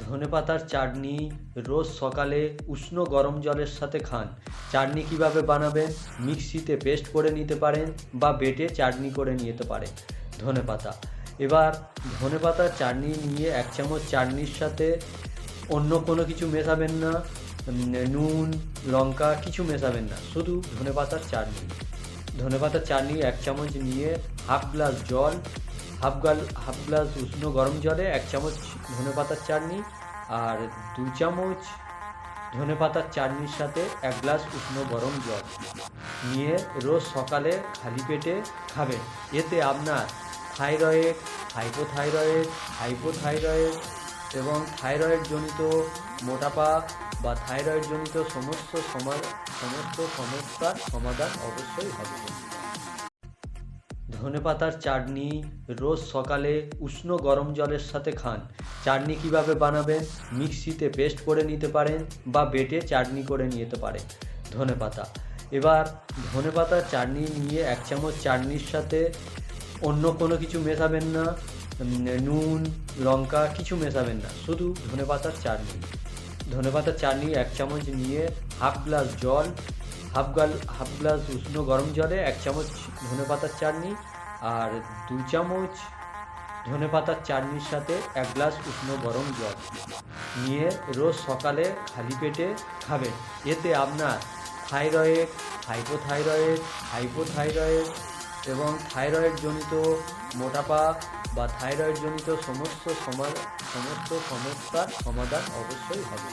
ধনেপাতার চাটনি রোজ সকালে উষ্ণ গরম জলের সাথে খান। চাটনি কিভাবে বানাবেন? মিক্সিতে পেস্ট করে নিতে পারেন বা বেটে চাটনি করে নিতে পারেন। ধনেপাতা, এবার ধনেপাতার চাটনি নিয়ে 1 চামচ চাটনির সাথে অন্য কোনো কিছু মেশাবেন না, নুন লঙ্কা কিছু মেশাবেন না, শুধু ধনেপাতার চাটনি। ধনেপাতার চাটনি 1 চামচ নিয়ে হাফ গ্লাস জল, হাফ গ্লাস উষ্ণ গরম জলে 1 চামচ ধনেপাতার চাটনি আর 2 চামচ ধনেপাতার চাটনির সাথে 1 গ্লাস উষ্ণ গরম জল নিয়ে রোজ সকালে খালি পেটে খাবেন। এতে আপনার থাইরয়েড, হাইপোথাইরয়েড এবং থাইরয়েডজনিত মোটাপা বা থাইরয়েডজনিত সমস্ত সমস্যার সমাধান অবশ্যই হবে। ধনেপাতার চাটনি রোজ সকালে উষ্ণ গরম জলের সাথে খান। চাটনি কিভাবে বানাবেন? মিক্সিতে পেস্ট করে নিতে পারেন বা বেটে চাটনি করে নিতে পারেন। ধনেপাতা, এবার ধনেপাতার চাটনি নিয়ে 1 চামচ চাটনির সাথে অন্য কোনো কিছু মেশাবেন না, নুন লঙ্কা কিছু মেশাবেন না, শুধু ধনেপাতার চাটনি। ধনেপাতার চাটনি 1 চামচ নিয়ে হাফ গ্লাস জল, হাফ গ্লাস উষ্ণ গরম জলে 1 চামচ ধনেপাতার চাটনি আর 2 চামচ ধনেপাতার চাটনির সাথে 1 গ্লাস উষ্ণ গরম জল নিয়ে রোজ সকালে খালি পেটে খাবেন। এতে আপনার থাইরয়েড, হাইপোথাইরয়েড এবং থাইরয়েডজনিত মোটাপা বা থাইরয়েডজনিত সমস্ত সমস্যার সমাধান অবশ্যই হবে।